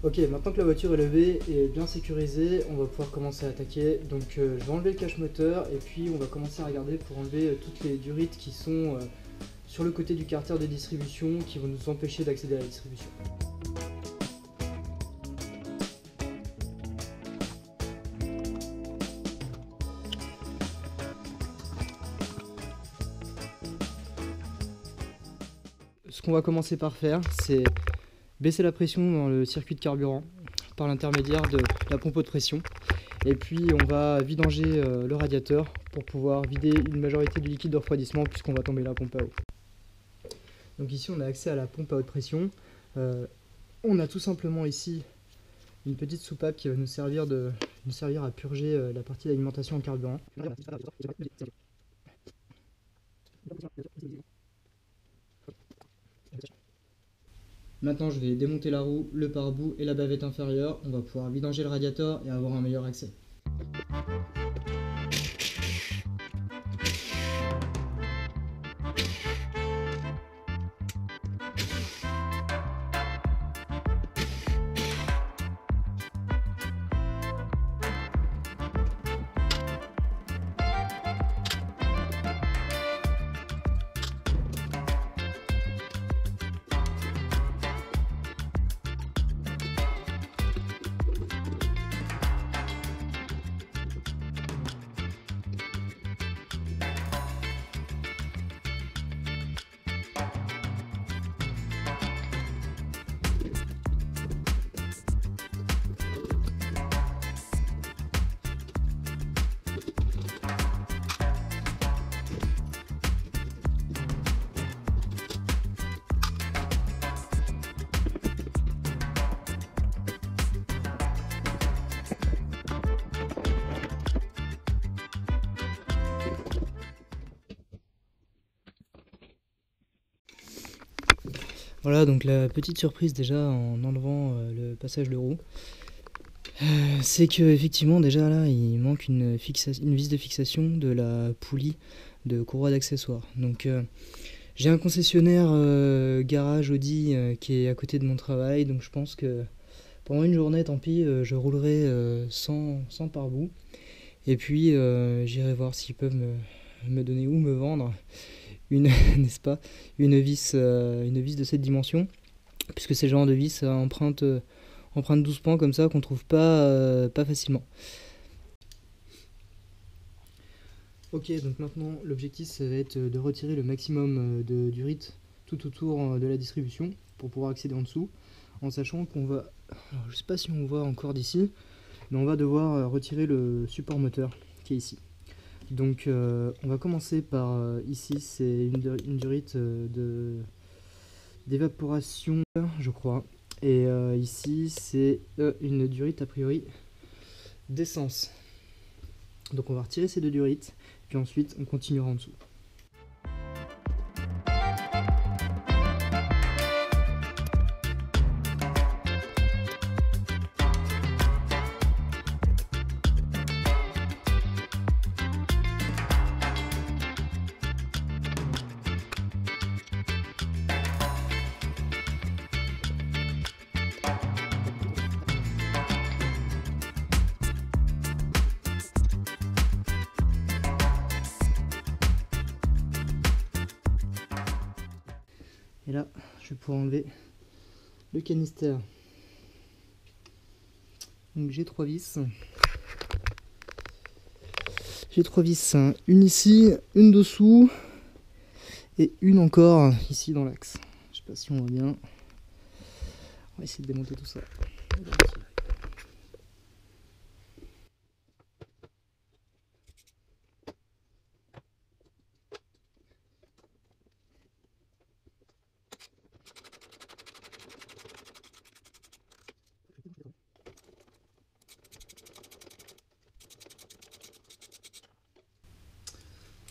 Ok, maintenant que la voiture est levée et bien sécurisée, on va pouvoir commencer à attaquer. Donc je vais enlever le cache moteur et puis on va commencer à regarder pour enlever toutes les durites qui sont sur le côté du carter de distribution qui vont nous empêcher d'accéder à la distribution. Ce qu'on va commencer par faire, c'est baisser la pression dans le circuit de carburant par l'intermédiaire de la pompe haute pression. Et puis on va vidanger le radiateur pour pouvoir vider une majorité du liquide de refroidissement puisqu'on va tomber la pompe à eau. Donc ici on a accès à la pompe à haute pression. On a tout simplement ici une petite soupape qui va nous servir à purger la partie d'alimentation en carburant. Maintenant je vais démonter la roue, le pare-boue et la bavette inférieure. On va pouvoir vidanger le radiateur et avoir un meilleur accès. Voilà, donc la petite surprise déjà en enlevant le passage de roue, c'est que effectivement déjà là il manque une vis de fixation de la poulie de courroie d'accessoires. Donc j'ai un concessionnaire garage Audi qui est à côté de mon travail, donc je pense que pendant une journée, tant pis, je roulerai sans pare-boue. Et puis j'irai voir s'ils peuvent me donner ou me vendre une n'est-ce pas, une vis de cette dimension, puisque c'est le genre de vis à empreinte 12 pans comme ça qu'on trouve pas facilement. Ok, donc maintenant l'objectif ça va être de retirer le maximum de durite tout autour de la distribution pour pouvoir accéder en dessous, en sachant qu'on va, alors, je sais pas si on voit encore d'ici, mais on va devoir retirer le support moteur qui est ici. Donc on va commencer par ici, c'est une durite d'évaporation je crois, et ici c'est une durite a priori d'essence. Donc on va retirer ces deux durites, puis ensuite on continuera en dessous. Et là, je vais pouvoir enlever le canister. Donc j'ai trois vis. J'ai trois vis, une ici, une dessous et une encore ici dans l'axe. Je sais pas si on voit bien. On va essayer de démonter tout ça.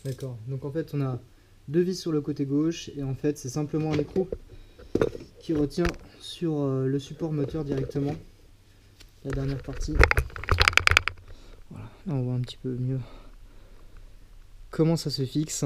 D'accord, donc en fait on a deux vis sur le côté gauche et en fait c'est simplement un écrou qui retient sur le support moteur directement la dernière partie. Voilà, là on voit un petit peu mieux comment ça se fixe.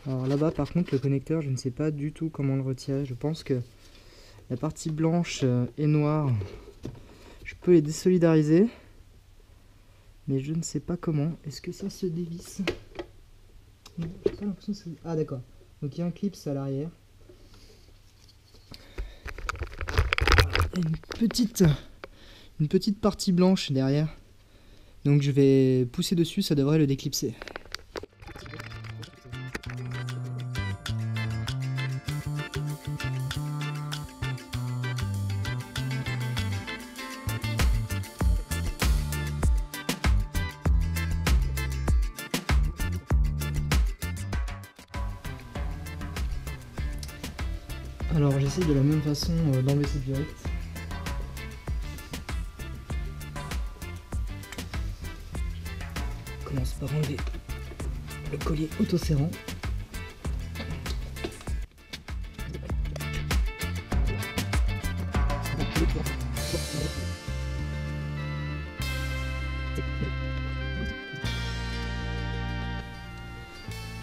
Alors là-bas par contre le connecteur je ne sais pas du tout comment le retirer. Je pense que la partie blanche et noire, je peux les désolidariser. Mais je ne sais pas comment. Est-ce que ça se dévisse? Non, j'ai pas l'impression que ça... Ah d'accord. Donc il y a un clip à l'arrière. Il y a une petite partie blanche derrière. Donc je vais pousser dessus, ça devrait le déclipser. Alors j'essaie de la même façon d'enlever cette durite. Je commence par enlever le collier autoserrant.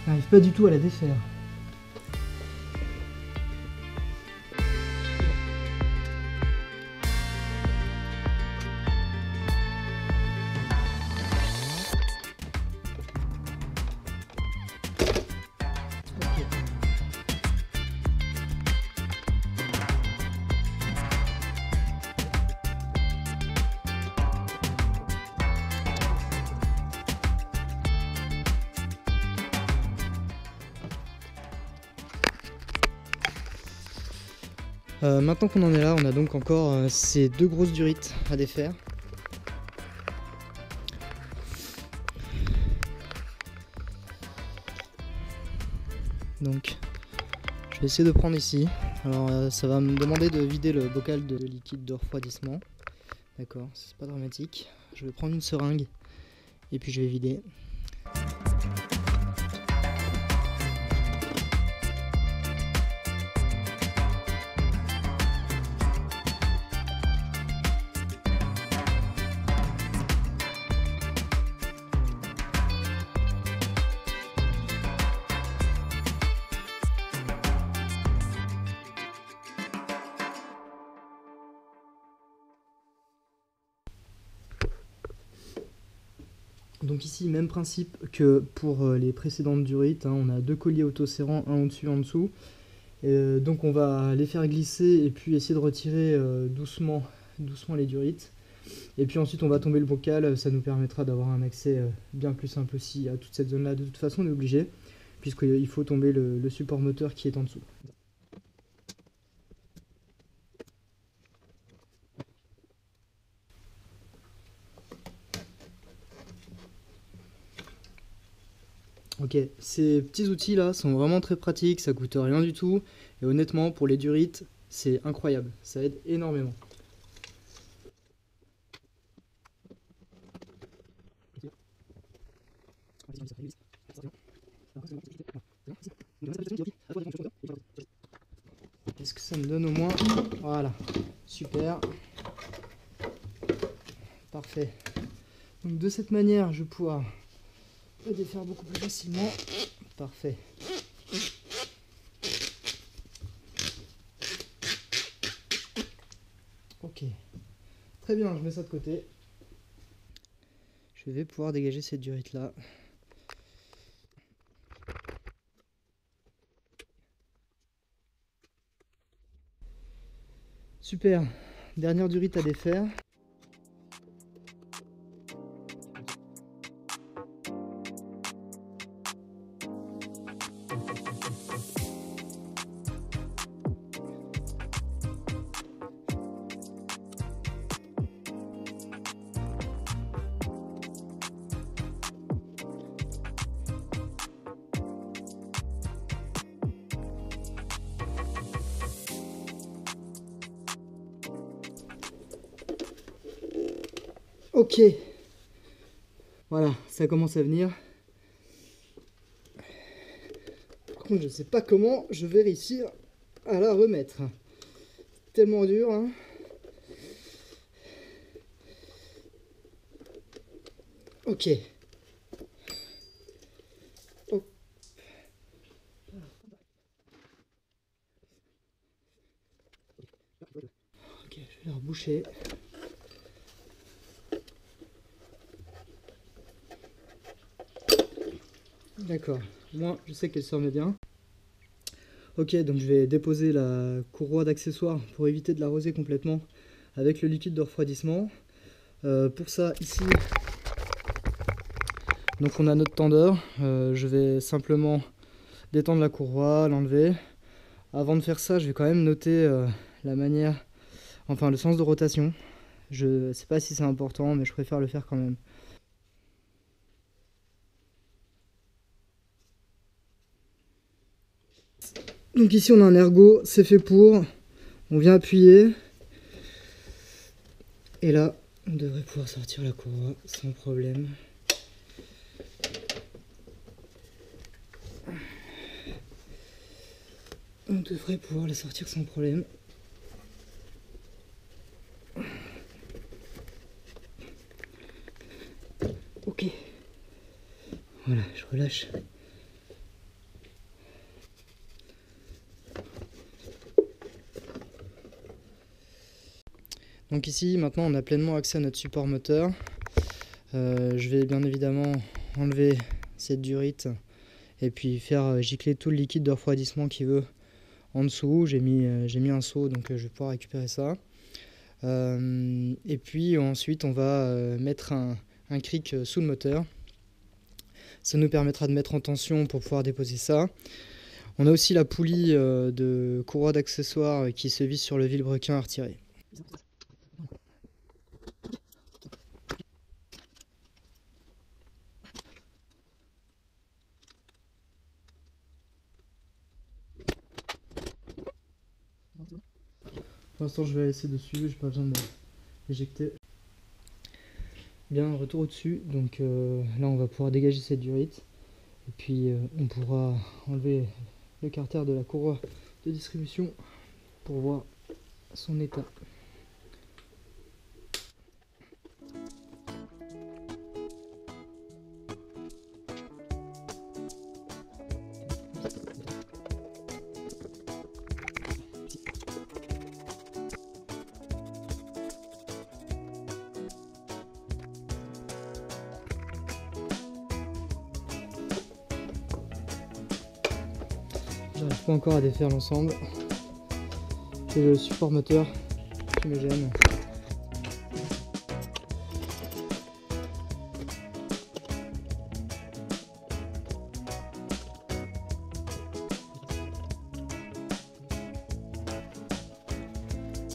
Je n'arrive pas du tout à la défaire. Maintenant qu'on en est là, on a donc encore ces deux grosses durites à défaire. Donc, je vais essayer de prendre ici. Alors, ça va me demander de vider le bocal de liquide de refroidissement. D'accord, c'est pas dramatique. Je vais prendre une seringue et puis je vais vider. Donc ici, même principe que pour les précédentes durites, hein, on a deux colliers autoserrants, un au-dessus et en dessous. Donc on va les faire glisser et puis essayer de retirer doucement les durites. Et puis ensuite on va tomber le bocal, ça nous permettra d'avoir un accès bien plus simple aussi à toute cette zone-là. De toute façon on est obligé, puisqu'il faut tomber le support moteur qui est en dessous. Ok, ces petits outils là sont vraiment très pratiques, ça coûte rien du tout. Et honnêtement, pour les durites, c'est incroyable, ça aide énormément. Est-ce que ça me donne au moins... Voilà, super. Parfait. Donc de cette manière, je vais pouvoir le défaire beaucoup plus facilement. Parfait. Ok. Très bien, je mets ça de côté. Je vais pouvoir dégager cette durite là. Super. Dernière durite à défaire. Ok, voilà, ça commence à venir. Par contre, je ne sais pas comment je vais réussir à la remettre. C'est tellement dur, hein. Ok. Oh. vais reboucher. D'accord, moi je sais qu'elle se remet bien. Ok, donc je vais déposer la courroie d'accessoires pour éviter de l'arroser complètement avec le liquide de refroidissement. Pour ça, ici, donc on a notre tendeur. Je vais simplement détendre la courroie, l'enlever. Avant de faire ça, je vais quand même noter la manière, enfin le sens de rotation. Je sais pas si c'est important, mais je préfère le faire quand même. Donc ici on a un ergot, c'est fait pour. On vient appuyer. Et là, on devrait pouvoir sortir la courroie sans problème. On devrait pouvoir la sortir sans problème. Ok. Voilà, je relâche. Donc ici, maintenant, on a pleinement accès à notre support moteur. Je vais bien évidemment enlever cette durite et puis faire gicler tout le liquide de refroidissement qui veut en dessous. J'ai mis un seau, donc je vais pouvoir récupérer ça. Et puis ensuite, on va mettre un cric sous le moteur. Ça nous permettra de mettre en tension pour pouvoir déposer ça. On a aussi la poulie de courroie d'accessoires qui se visse sur le vilebrequin à retirer. Pour l'instant, je vais la laisser dessus, j'ai pas besoin de l'éjecter. Bien, retour au-dessus, donc là on va pouvoir dégager cette durite. Et puis on pourra enlever le carter de la courroie de distribution pour voir son état. J'arrive pas encore à défaire l'ensemble. C'est le support moteur qui me gêne.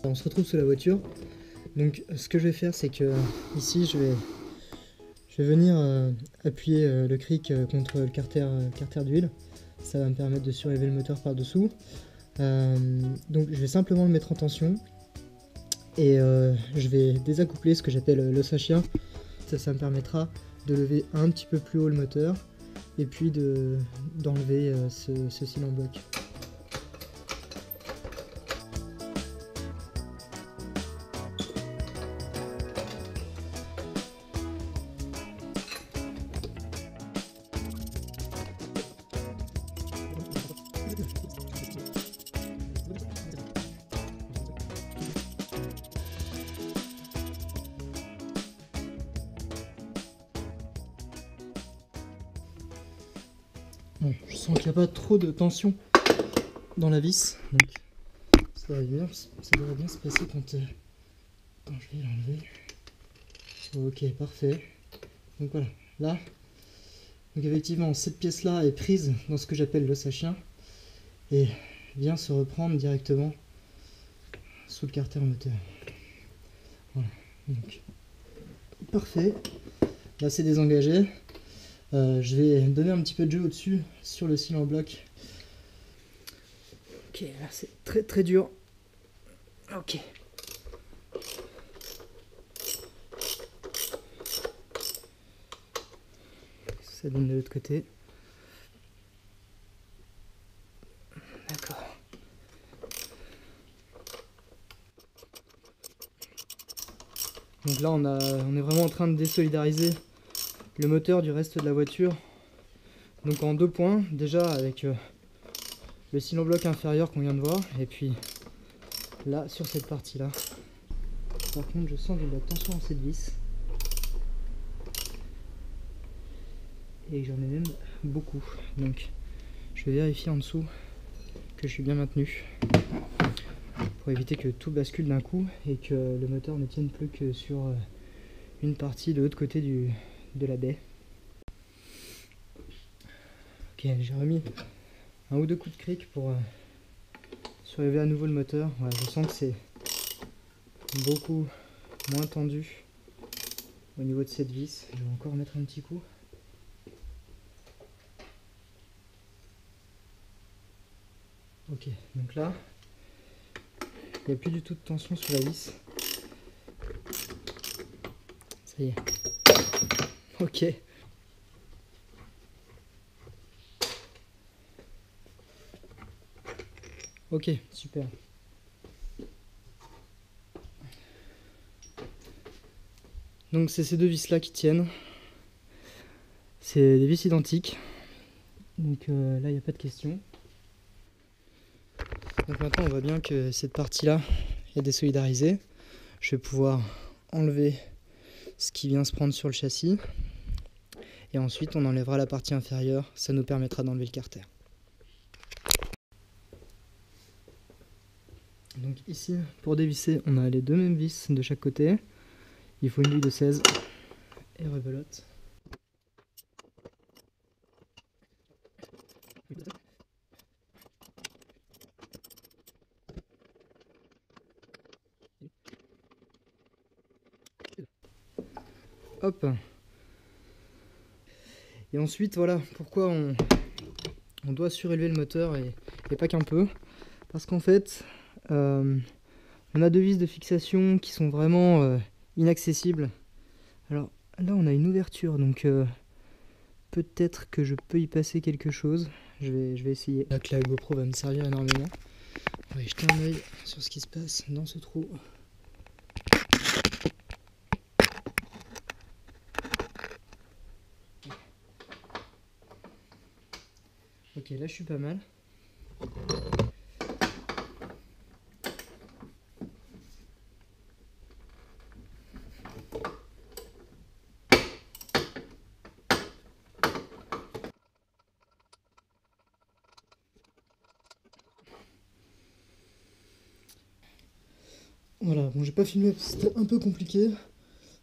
On se retrouve sous la voiture. Donc ce que je vais faire, c'est que ici je vais venir appuyer le cric contre le carter d'huile. Ça va me permettre de surélever le moteur par dessous. Donc je vais simplement le mettre en tension et je vais désaccoupler ce que j'appelle l'os à chien. Ça me permettra de lever un petit peu plus haut le moteur et puis d'enlever ce cil en bloc. Bon, je sens qu'il n'y a pas trop de tension dans la vis, donc ça devrait bien se passer quand je vais l'enlever. Ok, parfait. Donc voilà, là, donc effectivement, cette pièce-là est prise dans ce que j'appelle l'os à chien et vient se reprendre directement sous le carter moteur. Voilà, donc parfait. Là, c'est désengagé. Je vais donner un petit peu de jeu au-dessus sur le cil en bloc. Ok, là c'est très très dur. Ok. Ça donne de l'autre côté. D'accord. Donc là on est vraiment en train de désolidariser le moteur du reste de la voiture. Donc en deux points, déjà avec le cil en bloc inférieur qu'on vient de voir, et puis là sur cette partie là. Par contre, je sens de la tension dans cette vis. Et j'en ai même beaucoup. Donc, je vais vérifier en dessous que je suis bien maintenu. Pour éviter que tout bascule d'un coup et que le moteur ne tienne plus que sur une partie de l'autre côté de la baie. Ok, j'ai remis un ou deux coups de cric pour surélever à nouveau le moteur. Voilà, je sens que c'est beaucoup moins tendu au niveau de cette vis. Je vais encore mettre un petit coup. Ok, donc là, il n'y a plus du tout de tension sur la vis. Ça y est. Ok. Ok, super. Donc c'est ces deux vis là qui tiennent. C'est des vis identiques. Donc là il n'y a pas de question. Donc maintenant on voit bien que cette partie là est désolidarisée. Je vais pouvoir enlever ce qui vient se prendre sur le châssis. Et ensuite on enlèvera la partie inférieure. Ça nous permettra d'enlever le carter. Donc ici, pour dévisser, on a les deux mêmes vis de chaque côté. Il faut une douille de 16 et rebelote. Hop. Et ensuite, voilà pourquoi on doit surélever le moteur et pas qu'un peu. Parce qu'en fait, on a deux vis de fixation qui sont vraiment inaccessibles. Alors là, on a une ouverture, donc peut-être que je peux y passer quelque chose. Je vais essayer. Là que la GoPro va me servir énormément. On va y jeter un œil sur ce qui se passe dans ce trou. Ok, là je suis pas mal. Voilà, bon j'ai pas filmé parce que c'était un peu compliqué,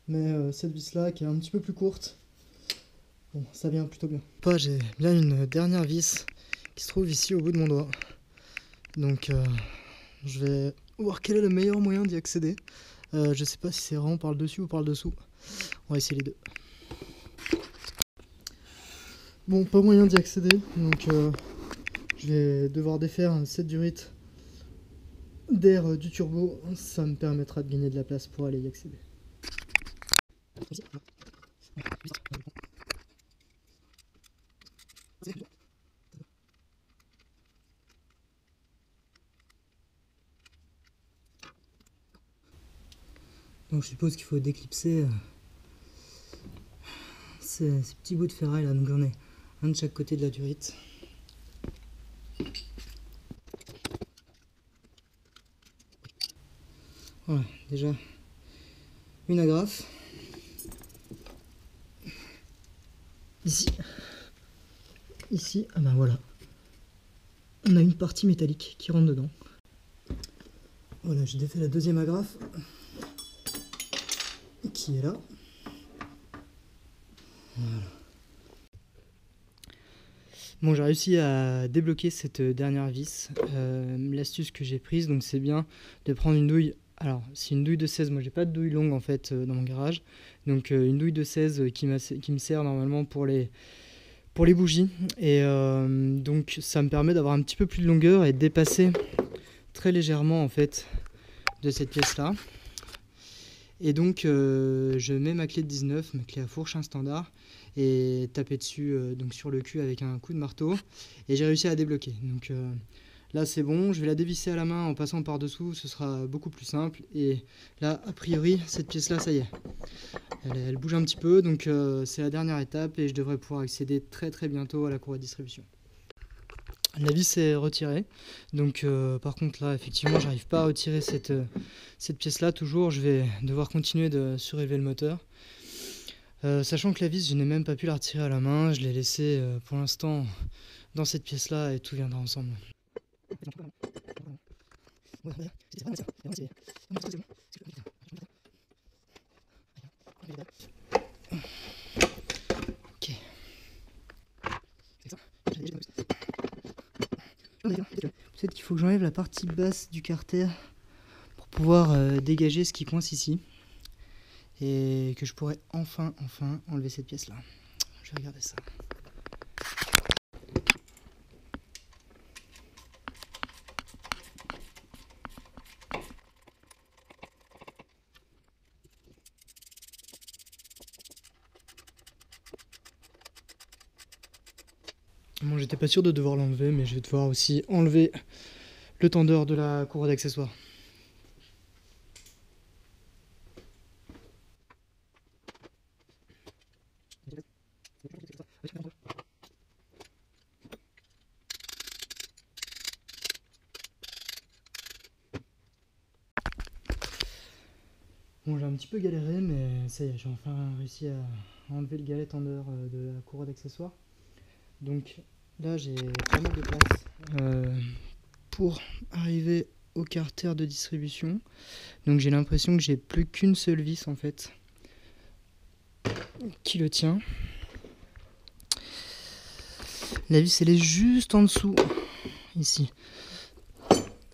mais cette vis là qui est un petit peu plus courte, bon ça vient plutôt bien. J'ai bien une dernière vis qui se trouve ici au bout de mon doigt, donc je vais voir quel est le meilleur moyen d'y accéder. Je sais pas si c'est vraiment par le dessus ou par le dessous, on va essayer les deux. Bon, pas moyen d'y accéder, donc je vais devoir défaire cette durite d'air du turbo, ça me permettra de gagner de la place pour aller y accéder. Donc je suppose qu'il faut déclipser ces petits bouts de ferraille là, donc j'en ai un de chaque côté de la durite. Voilà, déjà une agrafe. Ici, ah ben voilà, on a une partie métallique qui rentre dedans. Voilà, j'ai défait la deuxième agrafe qui est là. Voilà. Bon, j'ai réussi à débloquer cette dernière vis. L'astuce que j'ai prise, donc c'est bien de prendre une douille. Alors, c'est une douille de 16, moi j'ai pas de douille longue en fait dans mon garage. Donc une douille de 16 qui me sert normalement pour les bougies. Et donc ça me permet d'avoir un petit peu plus de longueur et de dépasser très légèrement en fait de cette pièce là. Et donc je mets ma clé de 19, ma clé à fourche, un standard, et taper dessus donc sur le cul avec un coup de marteau, et j'ai réussi à la débloquer. Donc là c'est bon, je vais la dévisser à la main en passant par dessous, ce sera beaucoup plus simple. Et là a priori cette pièce là ça y est, elle bouge un petit peu, donc c'est la dernière étape et je devrais pouvoir accéder très très bientôt à la courroie de distribution. La vis est retirée, donc par contre là effectivement j'arrive pas à retirer cette pièce là. Toujours je vais devoir continuer de surélever le moteur, sachant que la vis je n'ai même pas pu la retirer à la main. Je l'ai laissée pour l'instant dans cette pièce là et tout viendra ensemble. Ok. Peut-être qu'il faut que j'enlève la partie basse du carter pour pouvoir dégager ce qui coince ici. Et que je pourrais enfin enlever cette pièce là. Je vais regarder ça. Bon, j'étais pas sûr de devoir l'enlever, mais je vais devoir aussi enlever le tendeur de la courroie d'accessoires. Bon, j'ai un petit peu galéré, mais ça y est, j'ai enfin réussi à enlever le galet tendeur de la courroie d'accessoires. Donc là, j'ai pas mal de place pour arriver au carter de distribution. Donc j'ai l'impression que j'ai plus qu'une seule vis en fait qui le tient. La vis elle est juste en dessous ici.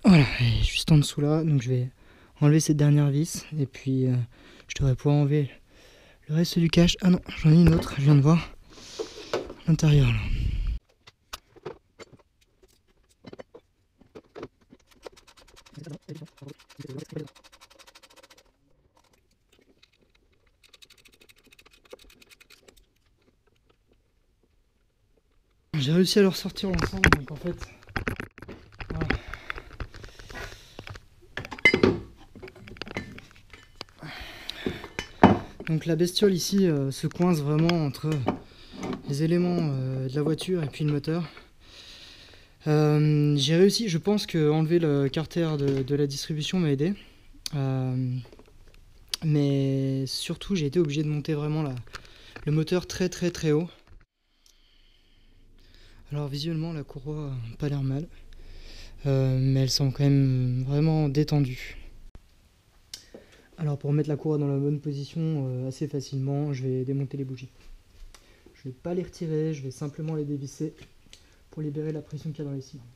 Voilà, elle est juste en dessous là. Donc je vais enlever cette dernière vis et puis je devrais pouvoir enlever le reste du cache. Ah non, j'en ai une autre, je viens de voir à l'intérieur là. J'ai réussi à le ressortir ensemble, donc en fait, voilà. Donc la bestiole ici se coince vraiment entre les éléments de la voiture et puis le moteur. J'ai réussi, je pense que enlever le carter de la distribution m'a aidé. Mais surtout j'ai été obligé de monter vraiment le moteur très haut. Alors visuellement la courroie n'a pas l'air mal, mais elle semble quand même vraiment détendue. Alors pour mettre la courroie dans la bonne position assez facilement, je vais démonter les bougies. Je ne vais pas les retirer, je vais simplement les dévisser pour libérer la pression qu'il y a dans les cylindres.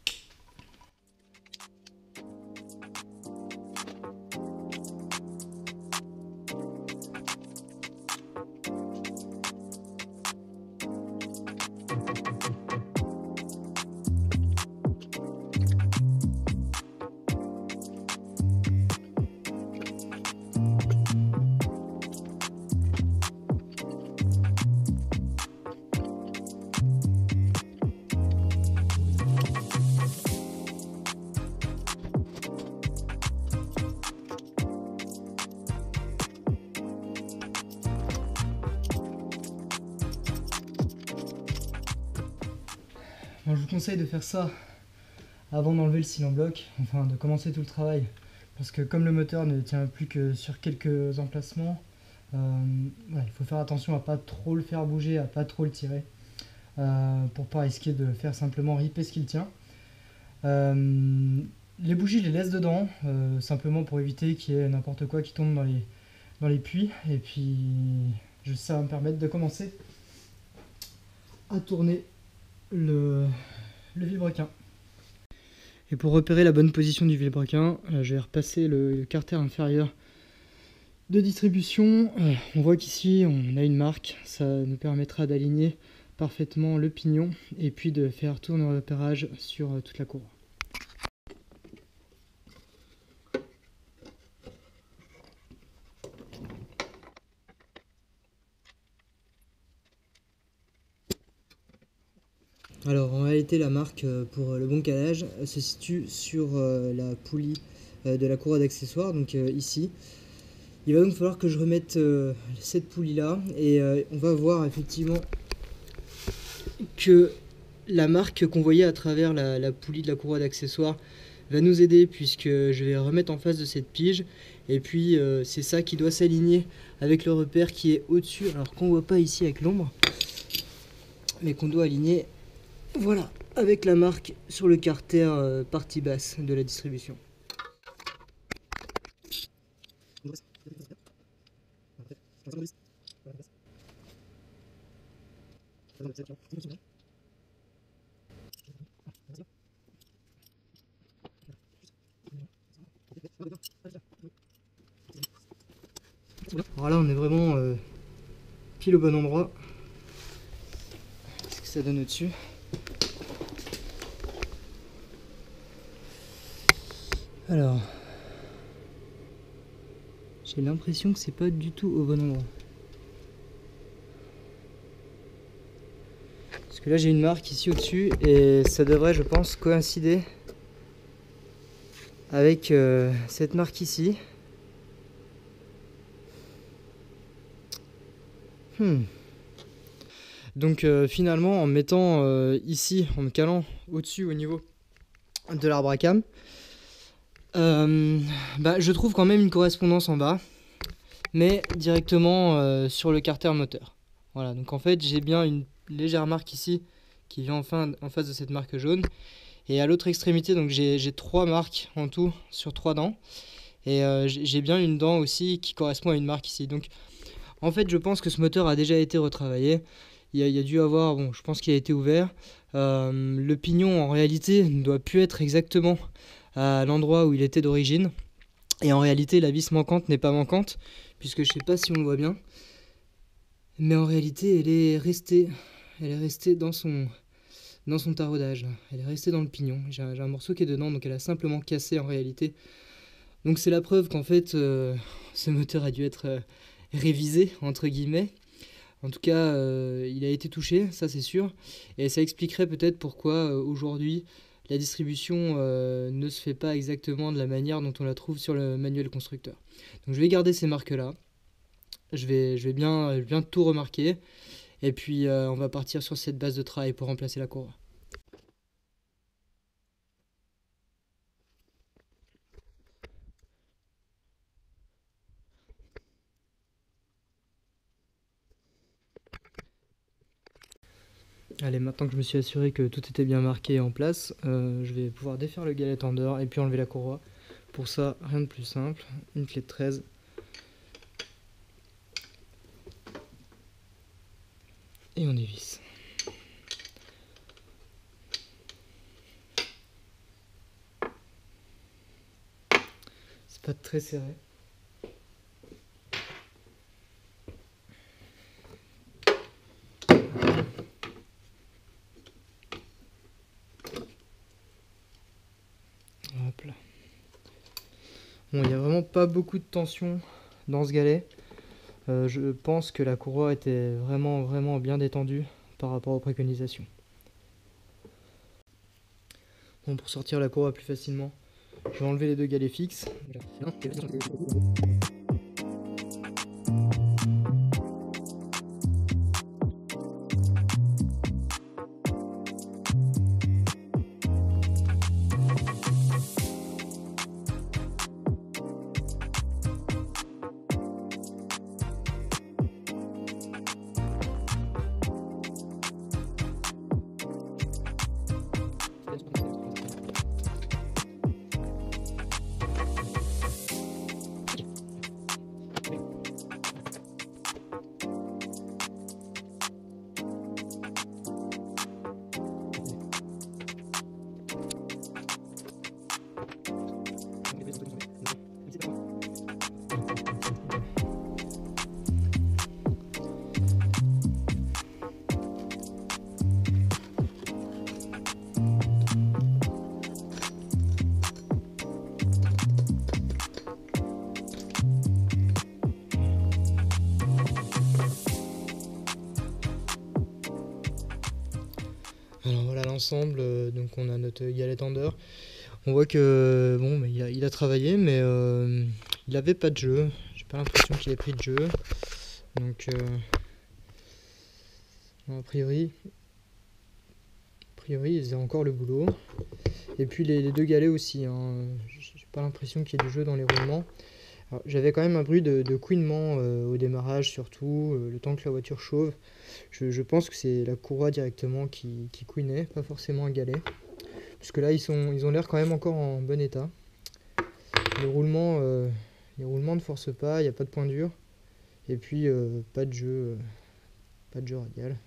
Bon, je vous conseille de faire ça avant d'enlever le cylindre bloc, enfin de commencer tout le travail, parce que comme le moteur ne tient plus que sur quelques emplacements, il faut faire attention à pas trop le faire bouger, à pas trop le tirer, pour pas risquer de faire simplement ripper ce qu'il tient. Les bougies, je les laisse dedans, simplement pour éviter qu'il y ait n'importe quoi qui tombe dans les puits, et puis ça va me permettre de commencer à tourner le vilebrequin. Et pour repérer la bonne position du vilebrequin, je vais repasser le carter inférieur de distribution. On voit qu'ici on a une marque, ça nous permettra d'aligner parfaitement le pignon et puis de faire tourner le repérage sur toute la courroie. Alors en réalité la marque pour le bon calage se situe sur la poulie de la courroie d'accessoires, donc ici. Il va donc falloir que je remette cette poulie là et on va voir effectivement que la marque qu'on voyait à travers la poulie de la courroie d'accessoires va nous aider, puisque je vais remettre en face de cette pige. Et puis c'est ça qui doit s'aligner avec le repère qui est au-dessus, alors qu'on voit pas ici avec l'ombre, mais qu'on doit aligner, voilà, avec la marque sur le carter partie basse de la distribution. Voilà, on est vraiment pile au bon endroit. Qu'est-ce que ça donne au-dessus? Alors, j'ai l'impression que c'est pas du tout au bon endroit. Parce que là j'ai une marque ici au-dessus et ça devrait, je pense, coïncider avec cette marque ici. Donc finalement, en mettant ici, en me calant au-dessus au niveau de l'arbre à cam, je trouve quand même une correspondance en bas, mais directement sur le carter moteur. Voilà, donc en fait j'ai bien une légère marque ici qui vient enfin en face de cette marque jaune, et à l'autre extrémité, donc j'ai 3 marques en tout sur 3 dents, et j'ai bien une dent aussi qui correspond à une marque ici. Donc en fait je pense que ce moteur a déjà été retravaillé. Il y a dû avoir, bon, je pense qu'il a été ouvert. Le pignon en réalité ne doit plus être exactement à l'endroit où il était d'origine, et en réalité la vis manquante n'est pas manquante, puisque je sais pas si on le voit bien, mais en réalité elle est restée dans son taraudage, elle est restée dans le pignon. J'ai un morceau qui est dedans, donc elle a simplement cassé en réalité. Donc c'est la preuve qu'en fait ce moteur a dû être révisé entre guillemets. En tout cas, il a été touché, ça c'est sûr, et ça expliquerait peut-être pourquoi aujourd'hui la distribution ne se fait pas exactement de la manière dont on la trouve sur le manuel constructeur. Donc je vais garder ces marques-là, je vais bien tout remarquer, et puis on va partir sur cette base de travail pour remplacer la courroie. Allez, maintenant que je me suis assuré que tout était bien marqué et en place, je vais pouvoir défaire le galet tender et puis enlever la courroie. Pour ça, rien de plus simple, une clé de 13. Et on évisse. C'est pas très serré. Hop là. Bon, il n'y a vraiment pas beaucoup de tension dans ce galet. Je pense que la courroie était vraiment bien détendue par rapport aux préconisations. Bon, pour sortir la courroie plus facilement, je vais enlever les 2 galets fixes. Alors voilà l'ensemble, donc on a notre galet tender. On voit que bon, mais il a travaillé, mais il avait pas de jeu. J'ai pas l'impression qu'il ait pris de jeu. Donc a priori ils faisaient encore le boulot. Et puis les deux galets aussi, hein. J'ai pas l'impression qu'il y ait de jeu dans les roulements. J'avais quand même un bruit de couinement au démarrage, surtout le temps que la voiture chauffe. Je pense que c'est la courroie directement qui couinait, pas forcément un galet. Parce que là ils ont l'air quand même encore en bon état. Les roulements ne forcent pas, il n'y a pas de point dur. Et puis pas de jeu radial.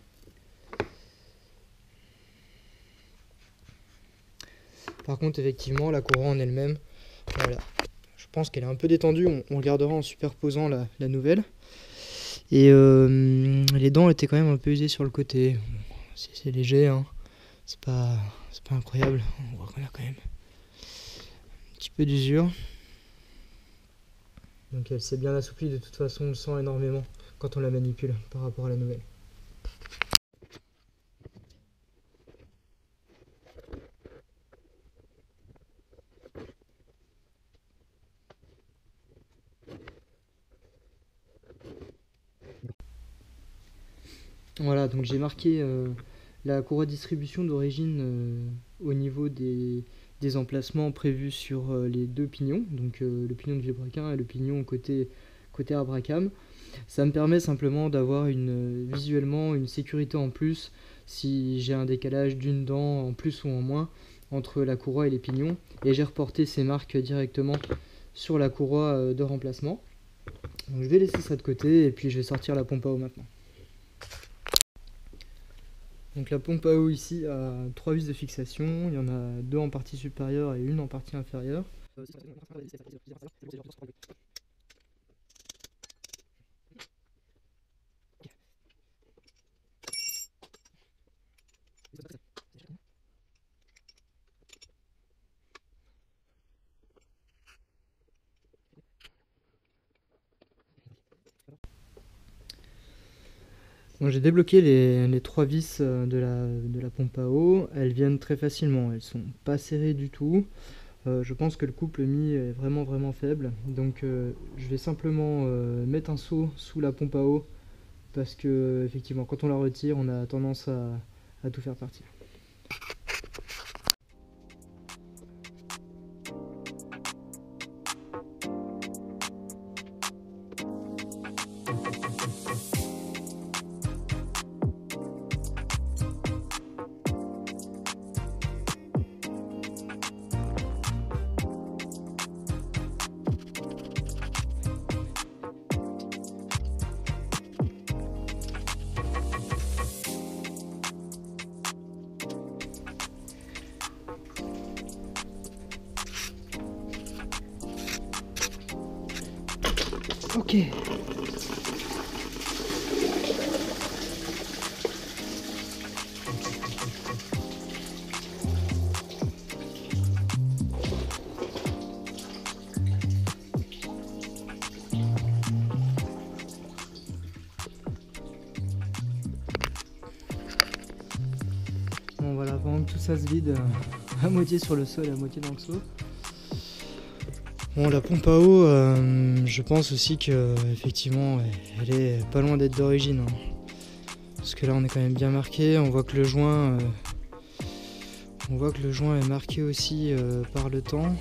Par contre, effectivement, la courroie en elle-même, voilà. Je pense qu'elle est un peu détendue. On regardera en superposant la nouvelle. Et les dents étaient quand même un peu usées sur le côté. C'est léger, hein. C'est pas incroyable. On voit qu'on a quand même un petit peu d'usure. Donc elle s'est bien assouplie. De toute façon, on le sent énormément quand on la manipule par rapport à la nouvelle. Voilà, donc j'ai marqué la courroie de distribution d'origine au niveau des emplacements prévus sur les deux pignons, donc le pignon de vilebrequin et le pignon côté arbre à cames. Ça me permet simplement d'avoir visuellement une sécurité en plus si j'ai un décalage d'une dent en plus ou en moins entre la courroie et les pignons. Et j'ai reporté ces marques directement sur la courroie de remplacement. Donc je vais laisser ça de côté et puis je vais sortir la pompe à eau maintenant. Donc la pompe à eau ici a 3 vis de fixation, il y en a 2 en partie supérieure et une en partie inférieure. Bon, j'ai débloqué les 3 vis de la pompe à eau, elles viennent très facilement, elles sont pas serrées du tout. Je pense que le couple mis est vraiment faible, donc je vais simplement mettre un seau sous la pompe à eau parce que effectivement quand on la retire on a tendance à tout faire partir. Ok. Bon voilà, pendant que tout ça se vide à moitié sur le sol et à moitié dans le seau. Bon, la pompe à eau, je pense aussi que effectivement, elle est pas loin d'être d'origine, hein. Parce que là, on est quand même bien marqué. On voit que le joint est marqué aussi par le temps.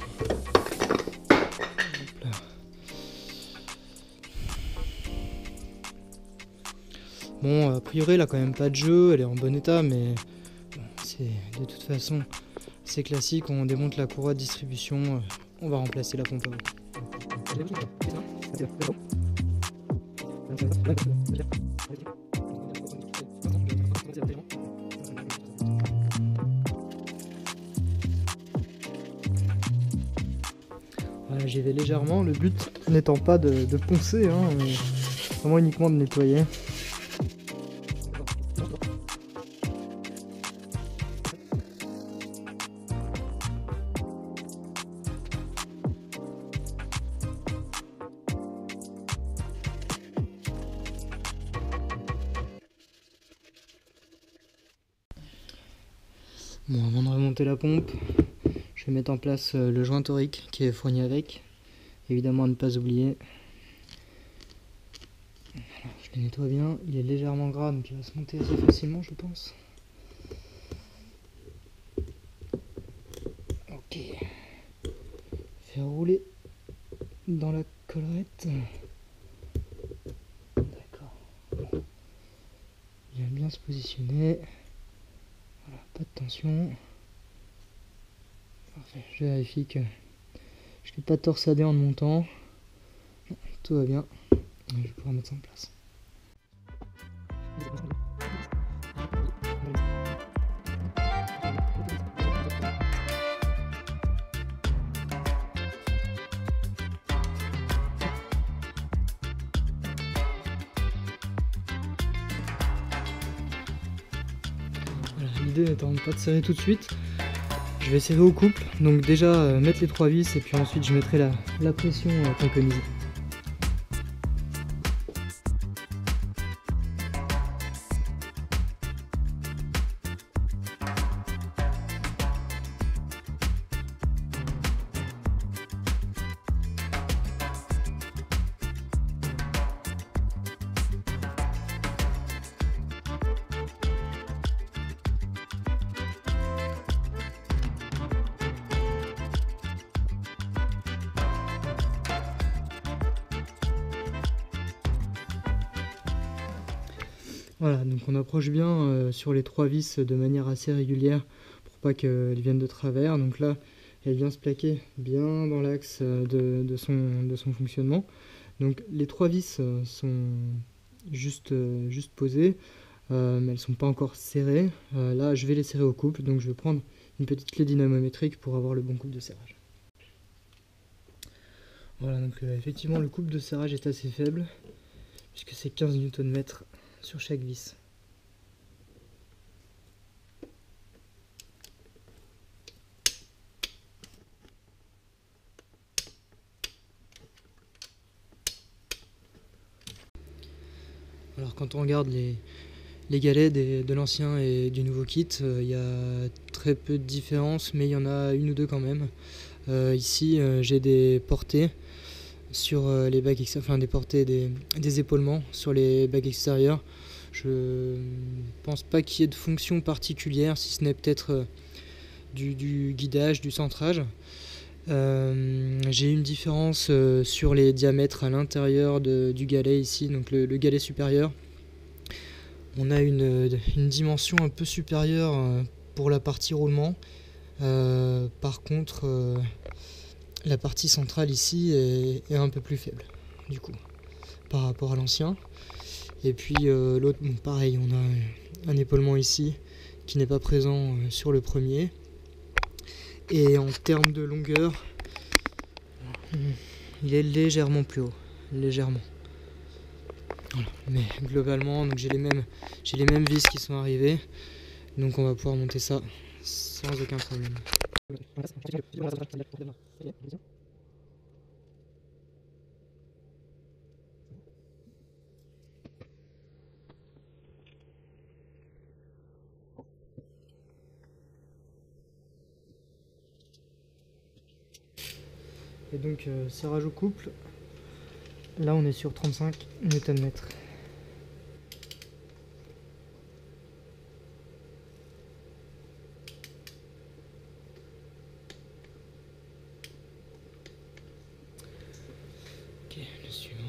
Bon, a priori, elle a quand même pas de jeu. Elle est en bon état, mais bon, c'est de toute façon, c'est classique. On démonte la courroie de distribution. On va remplacer la pompe à eau. Voilà, j'y vais légèrement, le but n'étant pas de poncer, hein, mais vraiment uniquement de nettoyer. Bon, avant de remonter la pompe, je vais mettre en place le joint torique qui est fourni avec, évidemment à ne pas oublier. Alors, je le nettoie bien, il est légèrement gras donc il va se monter assez facilement je pense. faire rouler dans la collerette. D'accord. Bon. Il va bien se positionner. Voilà, pas de tension. Parfait. Je vérifie que je n'ai pas torsadé en montant. Non, tout va bien. Je vais pouvoir mettre ça en place. Voilà, l'idée n'étant pas de serrer tout de suite, je vais serrer au couple. Donc déjà mettre les 3 vis et puis ensuite je mettrai la pression préconisée. Voilà, donc on approche bien sur les 3 vis de manière assez régulière pour pas qu'elles viennent de travers. Donc là, elle vient se plaquer bien dans l'axe de son fonctionnement. Donc les 3 vis sont juste posées, mais elles ne sont pas encore serrées. Là, je vais les serrer au couple, donc je vais prendre une petite clé dynamométrique pour avoir le bon couple de serrage. Voilà, donc effectivement le couple de serrage est assez faible, puisque c'est 15 Nm sur chaque vis. Alors quand on regarde les galets de l'ancien et du nouveau kit, il y a très peu de différence, mais il y en a une ou deux quand même. Ici j'ai des portées sur les bagues extérieures, enfin des portées, des épaulements sur les bagues extérieures. Je pense pas qu'il y ait de fonction particulière, si ce n'est peut-être du guidage, du centrage. J'ai une différence sur les diamètres à l'intérieur du galet ici, donc le galet supérieur. On a une dimension un peu supérieure pour la partie roulement. Par contre, la partie centrale ici est un peu plus faible, du coup, par rapport à l'ancien. Et puis l'autre, bon, pareil, on a un épaulement ici qui n'est pas présent sur le premier. Et en termes de longueur, il est légèrement plus haut, légèrement. Voilà. Mais globalement, donc j'ai les mêmes vis qui sont arrivées, donc on va pouvoir monter ça sans aucun problème. Et donc serrage au couple, là on est sur 35 Nm. Ok, le suivant.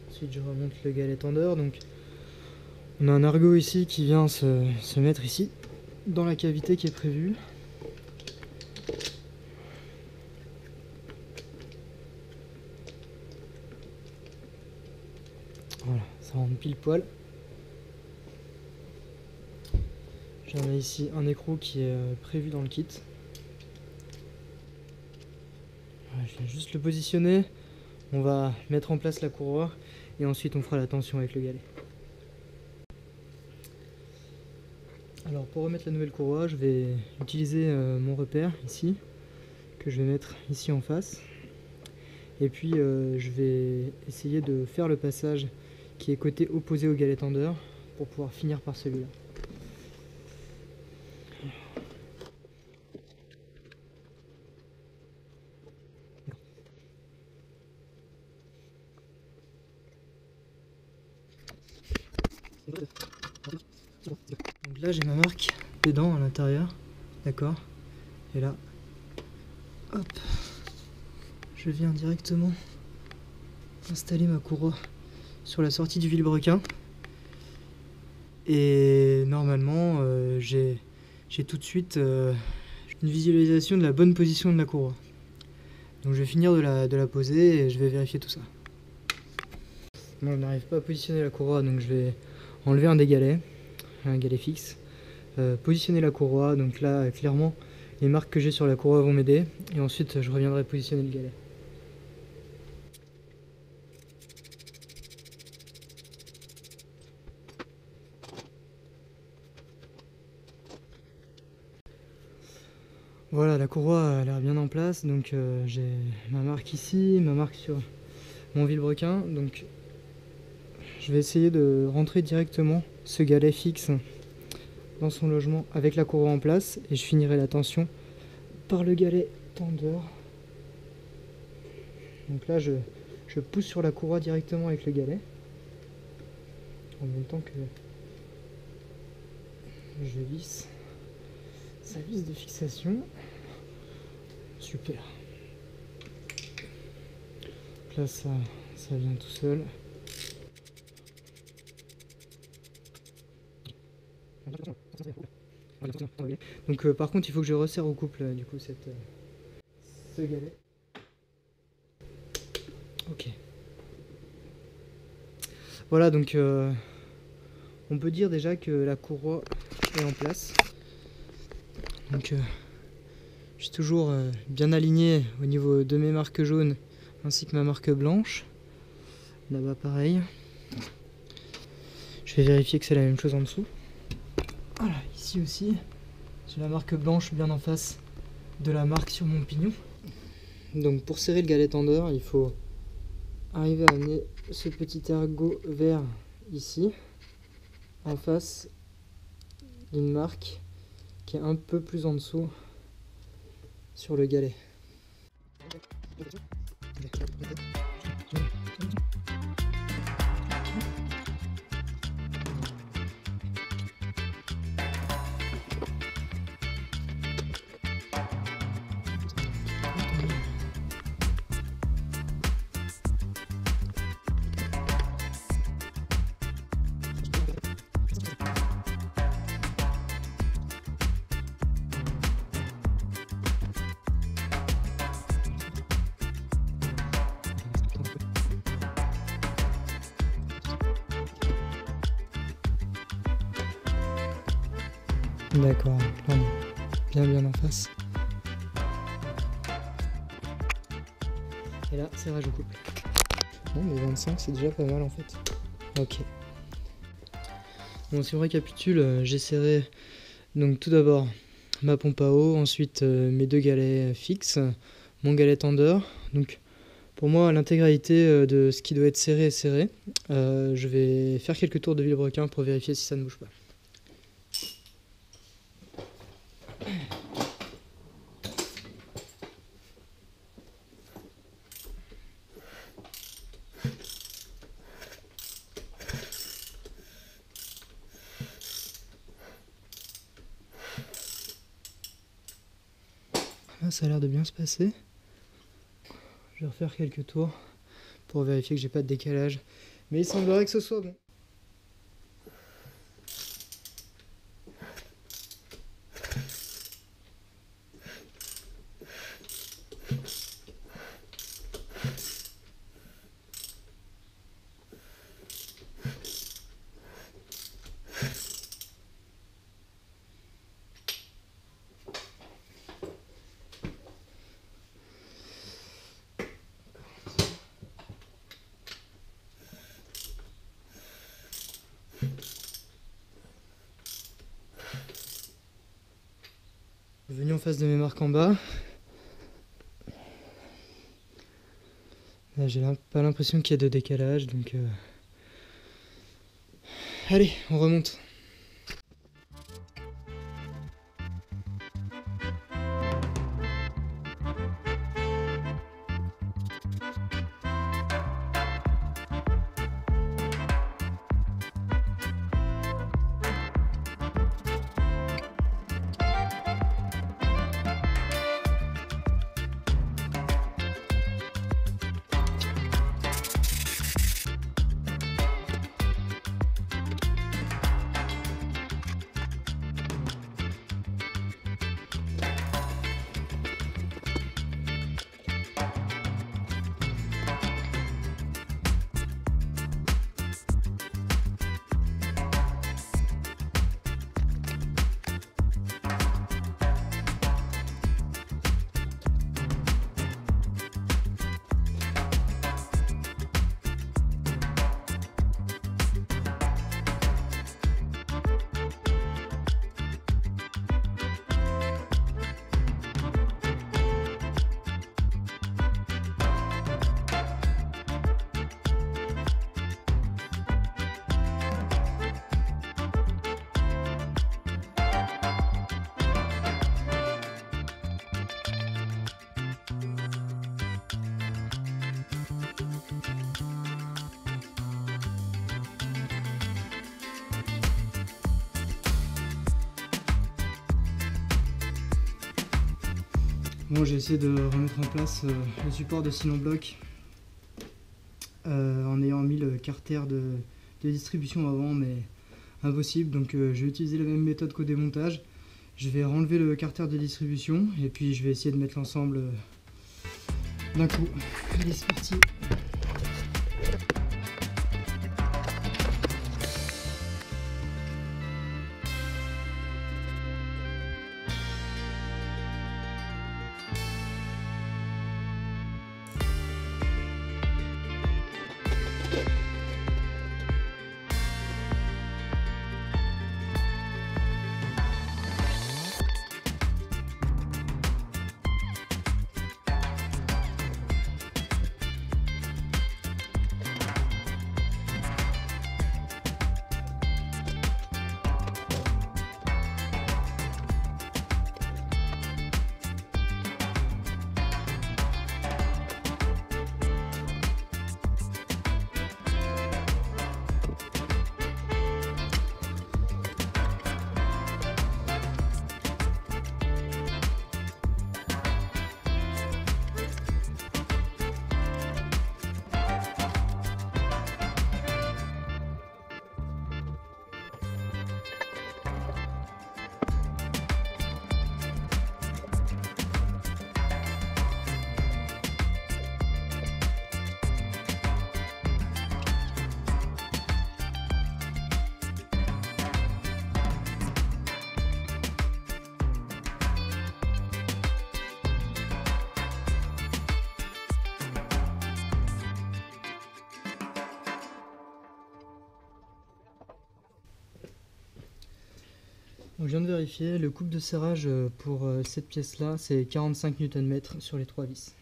Ensuite je remonte le galet tendeur, donc on a un ergot ici qui vient se mettre ici, dans la cavité qui est prévue. Voilà, ça rentre pile poil. J'en ai ici un écrou qui est prévu dans le kit. Voilà, je viens juste le positionner. On va mettre en place la courroie et ensuite on fera la tension avec le galet. Alors pour remettre la nouvelle courroie, je vais utiliser mon repère ici, que je vais mettre ici en face. Et puis je vais essayer de faire le passage qui est côté opposé au galet tendeur pour pouvoir finir par celui-là. Donc là j'ai ma marque dedans à l'intérieur, d'accord, et là, hop, je viens directement installer ma courroie sur la sortie du vilebrequin, et normalement j'ai tout de suite une visualisation de la bonne position de ma courroie. Donc je vais finir de la poser et je vais vérifier tout ça. Moi je n'arrive pas à positionner la courroie, donc je vais enlever un galet fixe, positionner la courroie. Donc là clairement les marques que j'ai sur la courroie vont m'aider, et ensuite je reviendrai positionner le galet. Voilà, la courroie a l'air bien en place, donc j'ai ma marque ici, ma marque sur mon vilebrequin. Donc je vais essayer de rentrer directement ce galet fixe dans son logement avec la courroie en place, et je finirai la tension par le galet tendeur. Donc là je pousse sur la courroie directement avec le galet en même temps que je visse sa vis de fixation. Super. Donc là ça vient tout seul. Donc par contre il faut que je resserre au couple du coup ce galet. Ok. Voilà, donc on peut dire déjà que la courroie est en place. Donc je suis toujours bien aligné au niveau de mes marques jaunes ainsi que ma marque blanche. Là-bas pareil. Je vais vérifier que c'est la même chose en dessous. Voilà, ici aussi, j'ai la marque blanche bien en face de la marque sur mon pignon. Donc pour serrer le galet tendeur, il faut arriver à amener ce petit ergot vert ici, en face d'une marque qui est un peu plus en dessous sur le galet. D'accord, là on est bien en face. Et là, serrage au couple. Bon, mais 25 c'est déjà pas mal en fait. Ok. Bon, si on récapitule, j'ai serré donc tout d'abord ma pompe à eau, ensuite mes deux galets fixes, mon galet tendeur. Donc pour moi l'intégralité de ce qui doit être serré est serré. Je vais faire quelques tours de vilebrequin pour vérifier si ça ne bouge pas. Là, ça a l'air de bien se passer. Je vais refaire quelques tours pour vérifier que j'ai pas de décalage. Mais il semblerait que ce soit bon. Venu en face de mes marques en bas. Là, j'ai pas l'impression qu'il y ait de décalage, donc Allez, on remonte. Bon, j'ai essayé de remettre en place le support de Silon Bloc en ayant mis le carter de distribution avant, mais impossible. Donc je vais utiliser la même méthode qu'au démontage. Je vais renlever le carter de distribution et puis je vais essayer de mettre l'ensemble d'un coup. Allez, c'est parti. Donc, je viens de vérifier, le couple de serrage pour cette pièce-là, c'est 45 Nm sur les 3 vis.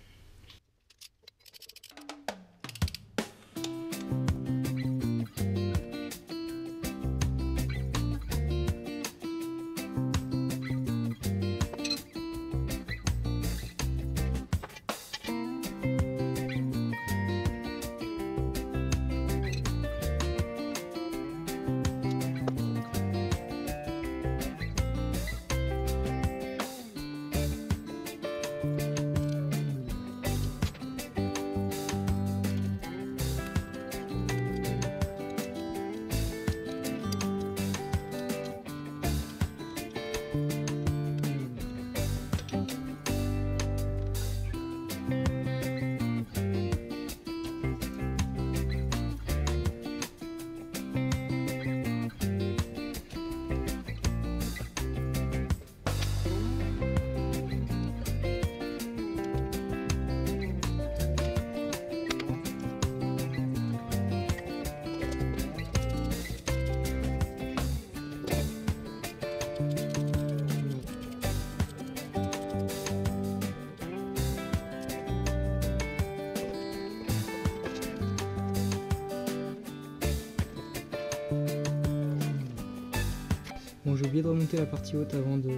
Bon, j'ai oublié de remonter la partie haute avant de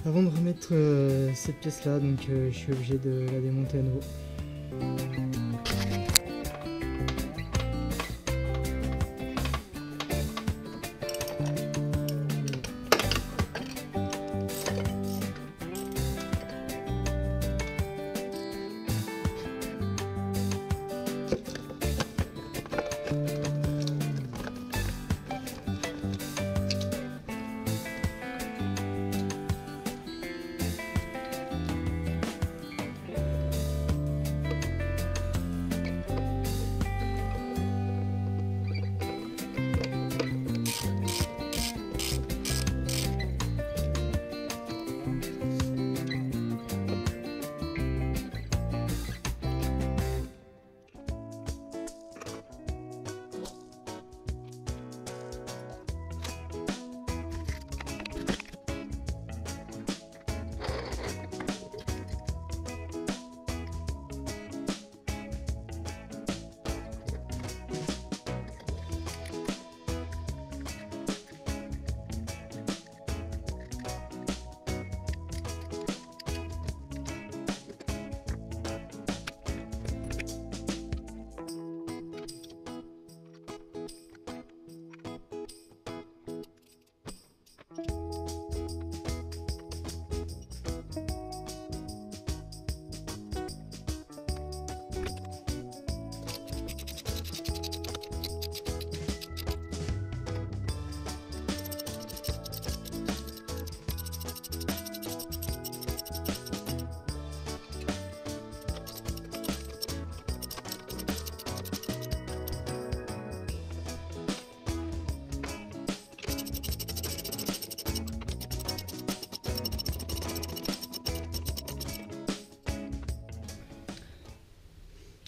remettre cette pièce là, donc je suis obligé de la démonter à nouveau.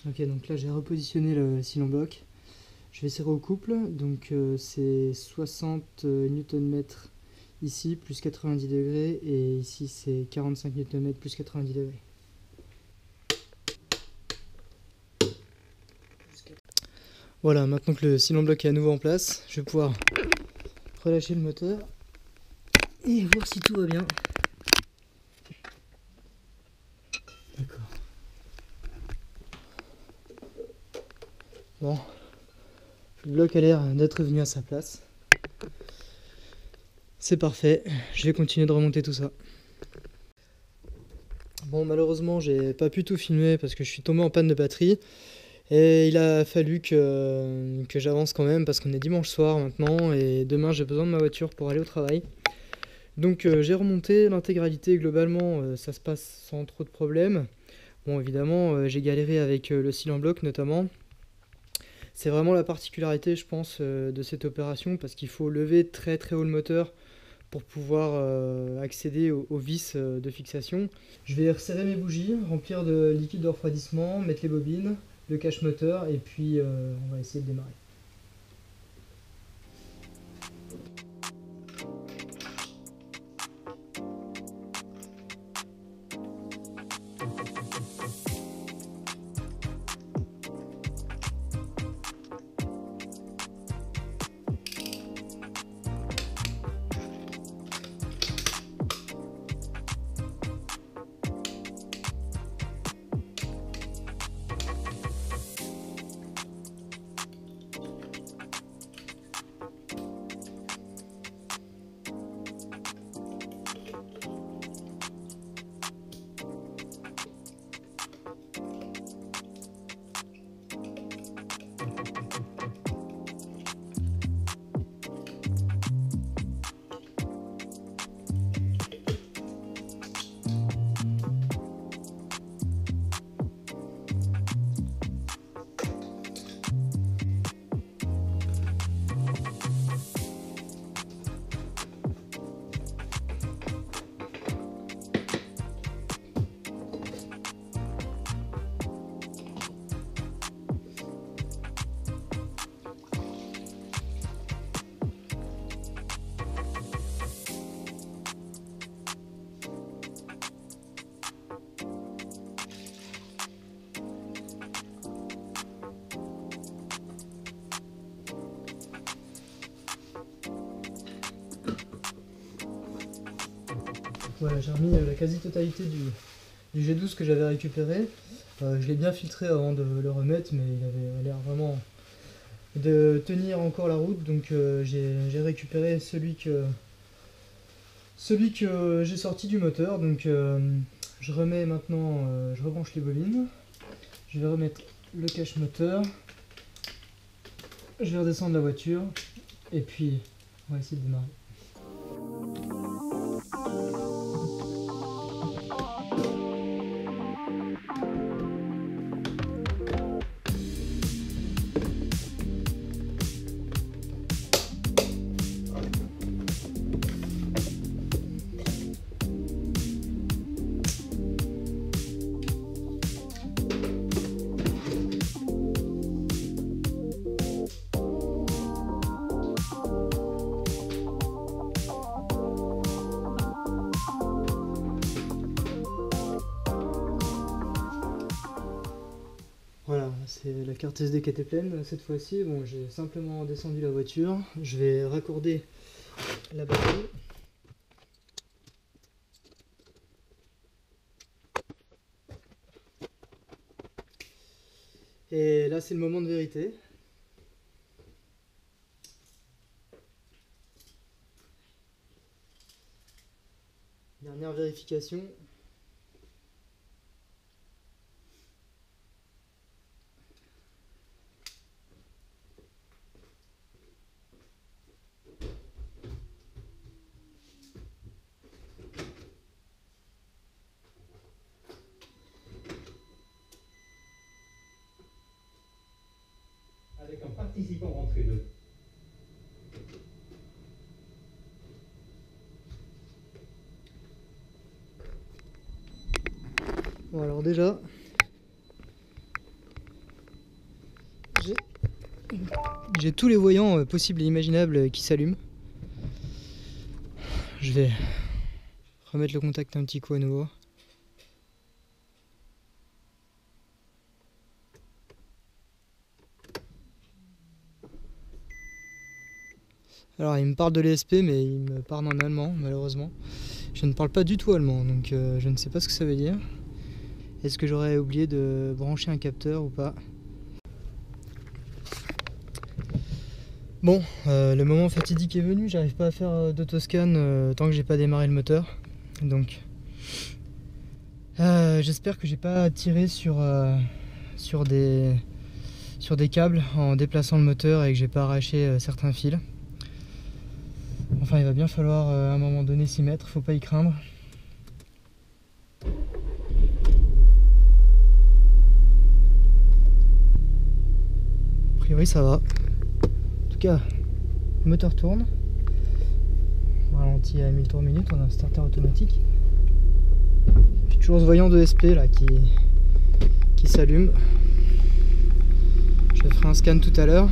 Ok, donc là j'ai repositionné le cylindre bloc. Je vais serrer au couple, donc c'est 60 Nm ici, plus 90 degrés, et ici c'est 45 Nm plus 90 degrés. Voilà, maintenant que le cylindre bloc est à nouveau en place, je vais pouvoir relâcher le moteur et voir si tout va bien. D'accord. Bon, le bloc a l'air d'être revenu à sa place. C'est parfait, je vais continuer de remonter tout ça. Bon, malheureusement, j'ai pas pu tout filmer parce que je suis tombé en panne de batterie. Et il a fallu que j'avance quand même parce qu'on est dimanche soir maintenant et demain j'ai besoin de ma voiture pour aller au travail. Donc j'ai remonté l'intégralité, globalement ça se passe sans trop de problèmes. Bon, évidemment j'ai galéré avec le cylindre bloc notamment. C'est vraiment la particularité je pense de cette opération parce qu'il faut lever très très haut le moteur pour pouvoir accéder aux vis de fixation. Je vais resserrer mes bougies, remplir de liquide de refroidissement, mettre les bobines, le cache moteur et puis on va essayer de démarrer. Voilà, j'ai remis la quasi-totalité du G12 que j'avais récupéré. Je l'ai bien filtré avant de le remettre, mais il avait l'air vraiment de tenir encore la route, donc j'ai récupéré celui que j'ai sorti du moteur. Donc je remets maintenant, je rebranche les bobines, je vais remettre le cache moteur, je vais redescendre la voiture et puis on va essayer de démarrer. Voilà, c'est la carte SD qui était pleine cette fois-ci. Bon, j'ai simplement descendu la voiture. Je vais raccorder la batterie. Et là, c'est le moment de vérité. Dernière vérification. Avec un participant rentré de. Bon, alors déjà, j'ai tous les voyants possibles et imaginables qui s'allument. Je vais remettre le contact un petit coup à nouveau. Alors il me parle de l'ESP, mais il me parle en allemand malheureusement. Je ne parle pas du tout allemand, donc je ne sais pas ce que ça veut dire. Est-ce que j'aurais oublié de brancher un capteur ou pas? Bon, le moment fatidique est venu, j'arrive pas à faire d'autoscan tant que j'ai pas démarré le moteur. Donc j'espère que j'ai pas tiré sur des câbles en déplaçant le moteur et que j'ai pas arraché certains fils. Enfin, il va bien falloir à un moment donné s'y mettre, faut pas y craindre. A priori ça va. En tout cas, le moteur tourne. On ralentit à 1000 tours minute, on a un starter automatique. J'ai toujours ce voyant de SP là qui s'allume. Je ferai un scan tout à l'heure.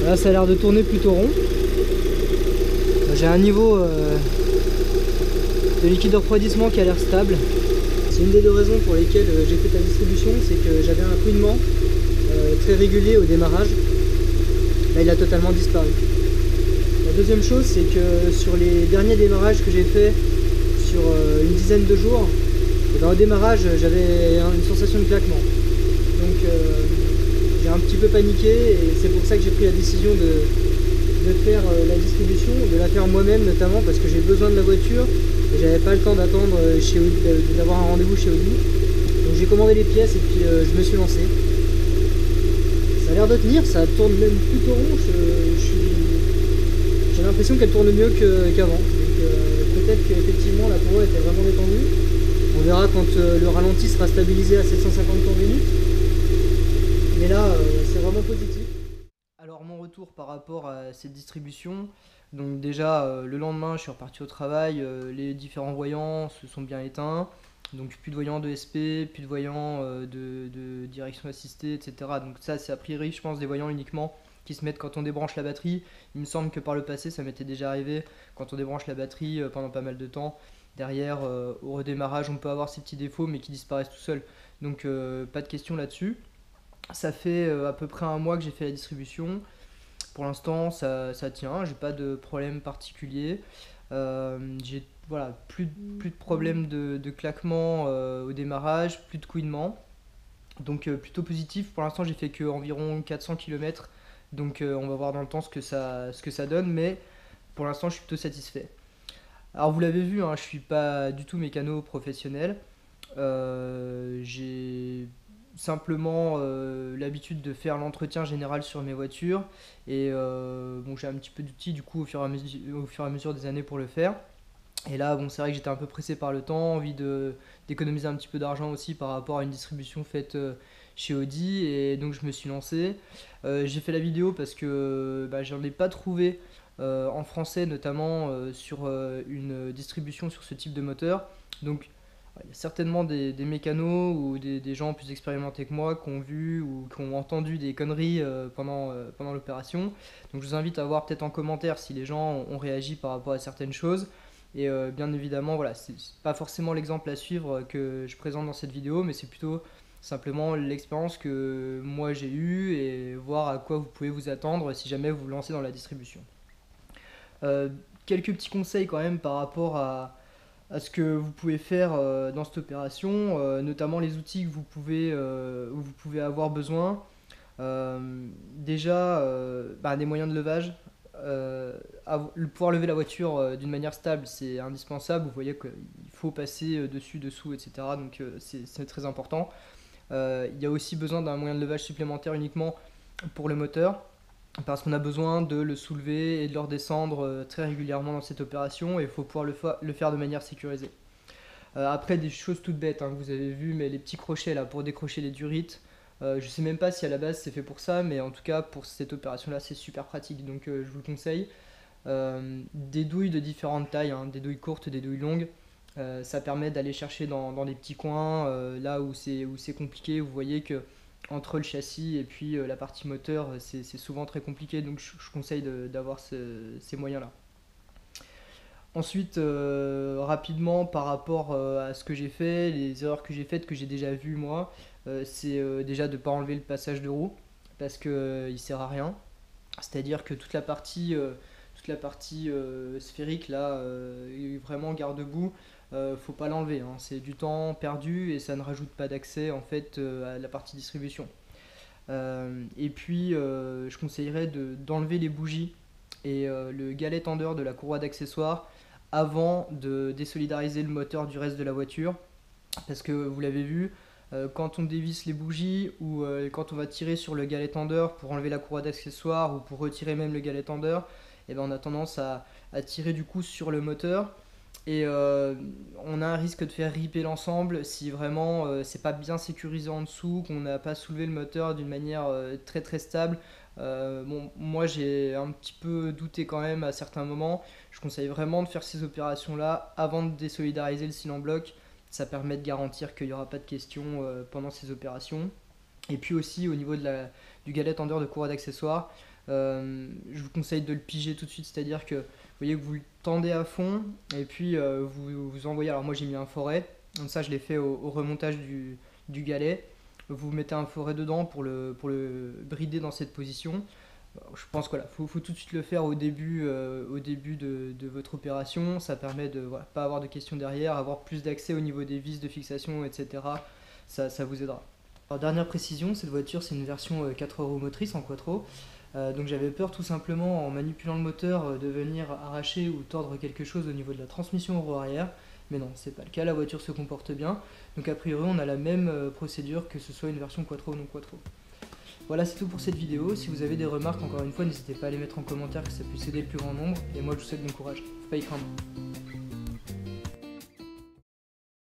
Là ça a l'air de tourner plutôt rond. J'ai un niveau de liquide de refroidissement qui a l'air stable. C'est une des deux raisons pour lesquelles j'ai fait la distribution, c'est que j'avais un couinement très régulier au démarrage. Là il a totalement disparu. La deuxième chose, c'est que sur les derniers démarrages que j'ai fait sur une dizaine de jours, et ben, au démarrage j'avais une sensation de claquement. Donc j'ai un petit peu paniqué et c'est pour ça que j'ai pris la décision de faire la distribution, de la faire moi-même notamment parce que j'ai besoin de la voiture et j'avais pas le temps d'attendre d'avoir un rendez-vous chez Audi. Donc j'ai commandé les pièces et puis je me suis lancé. Ça a l'air de tenir, ça tourne même plutôt rond, j'ai l'impression qu'elle tourne mieux qu'avant. Donc peut-être qu'effectivement la courroie était vraiment détendue. On verra quand le ralenti sera stabilisé à 750 tours minute. Mais là, c'est vraiment positif. Alors mon retour par rapport à cette distribution, donc déjà le lendemain je suis reparti au travail, les différents voyants se sont bien éteints, donc plus de voyants de SP, plus de voyants de direction assistée, etc. Donc ça c'est a priori je pense des voyants uniquement qui se mettent quand on débranche la batterie. Il me semble que par le passé ça m'était déjà arrivé quand on débranche la batterie pendant pas mal de temps. Derrière, au redémarrage, on peut avoir ces petits défauts mais qui disparaissent tout seuls. Donc pas de question là-dessus. Ça fait à peu près un mois que j'ai fait la distribution. Pour l'instant, ça tient, j'ai pas de problème particulier. J'ai voilà, plus de problème de claquement au démarrage, plus de couinement. Donc plutôt positif. Pour l'instant, j'ai fait que environ 400 km. Donc on va voir dans le temps ce que ça donne. Mais pour l'instant, je suis plutôt satisfait. Alors vous l'avez vu, hein, je suis pas du tout mécano professionnel. J'ai simplement l'habitude de faire l'entretien général sur mes voitures et bon, j'ai un petit peu d'outils du coup au fur et à mesure des années pour le faire. Et là, bon, c'est vrai que j'étais un peu pressé par le temps, envie d'économiser un petit peu d'argent aussi par rapport à une distribution faite chez Audi, et donc je me suis lancé. J'ai fait la vidéo parce que j'en ai pas trouvé en français, notamment sur une distribution sur ce type de moteur. Donc il y a certainement des mécanos ou des gens plus expérimentés que moi qui ont vu ou qui ont entendu des conneries pendant l'opération. Donc je vous invite à voir peut-être en commentaire si les gens ont réagi par rapport à certaines choses. Et bien évidemment, voilà, c'est pas forcément l'exemple à suivre que je présente dans cette vidéo, mais c'est plutôt simplement l'expérience que moi j'ai eue et voir à quoi vous pouvez vous attendre si jamais vous vous lancez dans la distribution. Quelques petits conseils quand même par rapport à ce que vous pouvez faire dans cette opération, notamment les outils que vous pouvez avoir besoin. Déjà, des moyens de levage. Pouvoir lever la voiture d'une manière stable, c'est indispensable. Vous voyez qu'il faut passer dessus, dessous, etc. Donc c'est très important. Il y a aussi besoin d'un moyen de levage supplémentaire uniquement pour le moteur, parce qu'on a besoin de le soulever et de le redescendre très régulièrement dans cette opération, et il faut pouvoir le faire de manière sécurisée. Après, des choses toutes bêtes que vous avez vu, mais les petits crochets là pour décrocher les durites, je sais même pas si à la base c'est fait pour ça, mais en tout cas pour cette opération là c'est super pratique, donc je vous le conseille. Des douilles de différentes tailles, des douilles courtes, des douilles longues, ça permet d'aller chercher dans des petits coins là où c'est compliqué. Vous voyez que entre le châssis et puis la partie moteur, c'est souvent très compliqué, donc je conseille d'avoir ces moyens là. Ensuite, rapidement par rapport à ce que j'ai fait, les erreurs que j'ai faites, que j'ai déjà vues moi, c'est déjà de ne pas enlever le passage de roue parce qu'il sert à rien. C'est-à-dire que toute la partie sphérique là, vraiment garde-boue, faut pas l'enlever, c'est du temps perdu et ça ne rajoute pas d'accès en fait à la partie distribution. Et puis je conseillerais d'enlever les bougies et le galet tendeur de la courroie d'accessoires avant de désolidariser le moteur du reste de la voiture, parce que vous l'avez vu, quand on dévisse les bougies ou quand on va tirer sur le galet tendeur pour enlever la courroie d'accessoires ou pour retirer même le galet tendeur, on a tendance à tirer du coup sur le moteur et on a un risque de faire ripper l'ensemble si vraiment c'est pas bien sécurisé en dessous, qu'on n'a pas soulevé le moteur d'une manière très très stable. Moi j'ai un petit peu douté quand même à certains moments. Je conseille vraiment de faire ces opérations là avant de désolidariser le cylindre bloc. Ça permet de garantir qu'il n'y aura pas de questions pendant ces opérations. Et puis aussi au niveau du galet tendeur de courroie d'accessoires, je vous conseille de le piger tout de suite, c'est-à-dire que vous voyez que vous le tendez à fond et puis vous envoyez. Alors moi j'ai mis un foret, donc ça je l'ai fait au remontage du galet. Vous mettez un foret dedans pour le brider dans cette position. Je pense qu'il faut tout de suite le faire au début de votre opération. Ça permet de pas avoir de questions derrière, avoir plus d'accès au niveau des vis de fixation, etc. Ça vous aidera. Alors, dernière précision, cette voiture c'est une version 4 roues motrices en quattro. Donc j'avais peur tout simplement en manipulant le moteur de venir arracher ou tordre quelque chose au niveau de la transmission au roue arrière. Mais non, c'est pas le cas, la voiture se comporte bien. Donc a priori on a la même procédure que ce soit une version quattro ou non quattro. Voilà, c'est tout pour cette vidéo. Si vous avez des remarques, encore une fois, n'hésitez pas à les mettre en commentaire, que ça puisse aider le plus grand nombre. Et moi je vous souhaite bon courage, faut pas y craindre.